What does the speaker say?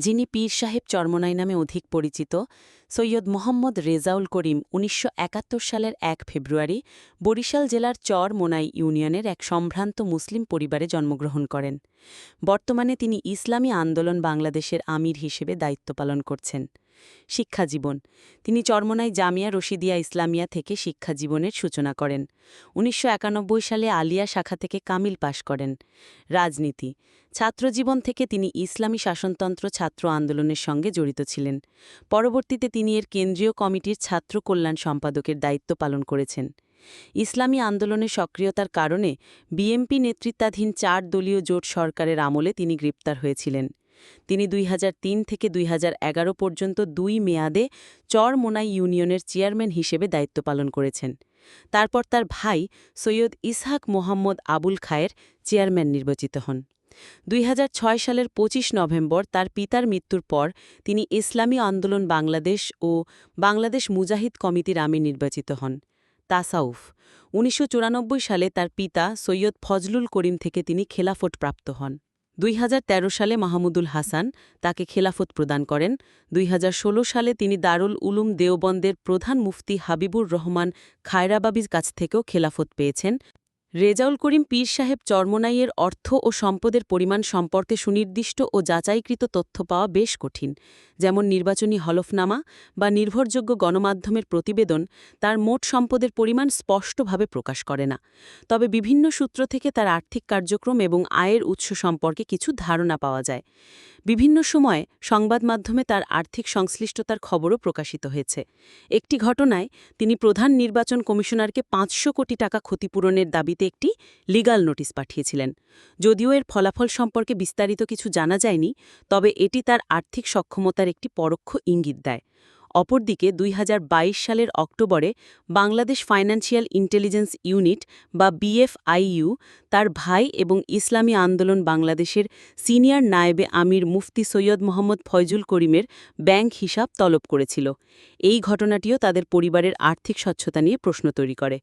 যিনি পীর সাহেব চরমনাই নামে অধিক পরিচিত, সৈয়দ মোহাম্মদ রেজাউল করিম ১৯৭১ সালের ১ ফেব্রুয়ারি বরিশাল জেলার চরমোনাই ইউনিয়নের এক সম্ভ্রান্ত মুসলিম পরিবারে জন্মগ্রহণ করেন। বর্তমানে তিনি ইসলামী আন্দোলন বাংলাদেশের আমির হিসেবে দায়িত্ব পালন করছেন। শিক্ষাজীবন: তিনি চরমোনাই জামিয়া রশিদিয়া ইসলামিয়া থেকে শিক্ষাজীবনের সূচনা করেন। ১৯৯১ সালে আলিয়া শাখা থেকে কামিল পাশ করেন। রাজনীতি: ছাত্রজীবন থেকে তিনি ইসলামী শাসনতন্ত্র ছাত্র আন্দোলনের সঙ্গে জড়িত ছিলেন। পরবর্তীতে তিনি এর কেন্দ্রীয় কমিটির ছাত্র কল্যাণ সম্পাদকের দায়িত্ব পালন করেছেন। ইসলামী আন্দোলনের সক্রিয়তার কারণে বিএনপি নেতৃত্বাধীন ৪ দলীয় জোট সরকারের আমলে তিনি গ্রেপ্তার হয়েছিলেন। তিনি ২০০৩ থেকে ২০১১ পর্যন্ত ২ মেয়াদে চরমোনাই ইউনিয়নের চেয়ারম্যান হিসেবে দায়িত্ব পালন করেছেন। তারপর তার ভাই সৈয়দ ইসহাক মোহাম্মদ আবুল খায়ের চেয়ারম্যান নির্বাচিত হন। ২০০৬ সালের ২৫ নভেম্বর তার পিতার মৃত্যুর পর তিনি ইসলামী আন্দোলন বাংলাদেশ ও বাংলাদেশ মুজাহিদ কমিটির আমির নির্বাচিত হন। তাসাউফ: ১৯৯৪ সালে তার পিতা সৈয়দ ফজলুল করিম থেকে তিনি খেলাফত প্রাপ্ত হন। ২০১৩ সালে মাহমুদুল হাসান তাকে খেলাফত প্রদান করেন। ২০১৬ সালে তিনি দারুল উলুম দেওবন্দের প্রধান মুফতি হাবিবুর রহমান খায়রাবাবির কাছ থেকেও খেলাফত পেয়েছেন। রেজাউল করিম পীর সাহেব চরমোনাইয়ের অর্থ ও সম্পদের পরিমাণ সম্পর্কে সুনির্দিষ্ট ও যাচাইকৃত তথ্য পাওয়া বেশ কঠিন, যেমন নির্বাচনী হলফনামা বা নির্ভরযোগ্য গণমাধ্যমের প্রতিবেদন তার মোট সম্পদের পরিমাণ স্পষ্টভাবে প্রকাশ করে না। তবে বিভিন্ন সূত্র থেকে তার আর্থিক কার্যক্রম এবং আয়ের উৎস সম্পর্কে কিছু ধারণা পাওয়া যায়। বিভিন্ন সময়ে সংবাদ মাধ্যমে তার আর্থিক সংশ্লিষ্টতার খবরও প্রকাশিত হয়েছে। একটি ঘটনায় তিনি প্রধান নির্বাচন কমিশনারকে ৫০০ কোটি টাকা ক্ষতিপূরণের দাবিতে একটি লিগ্যাল নোটিশ পাঠিয়েছিলেন। যদিও এর ফলাফল সম্পর্কে বিস্তারিত কিছু জানা যায়নি, তবে এটি তার আর্থিক সক্ষমতার একটি পরোক্ষ ইঙ্গিত দেয়। অপরদিকে ২০২২ সালের অক্টোবরে বাংলাদেশ ফাইন্যান্সিয়াল ইন্টেলিজেন্স ইউনিট বা বিএফআইইউ তার ভাই এবং ইসলামী আন্দোলন বাংলাদেশের সিনিয়র নায়েবে আমির মুফতি সৈয়দ মোহাম্মদ ফয়জুল করিমের ব্যাংক হিসাব তলব করেছিল। এই ঘটনাটিও তাদের পরিবারের আর্থিক স্বচ্ছতা নিয়ে প্রশ্ন তৈরি করে।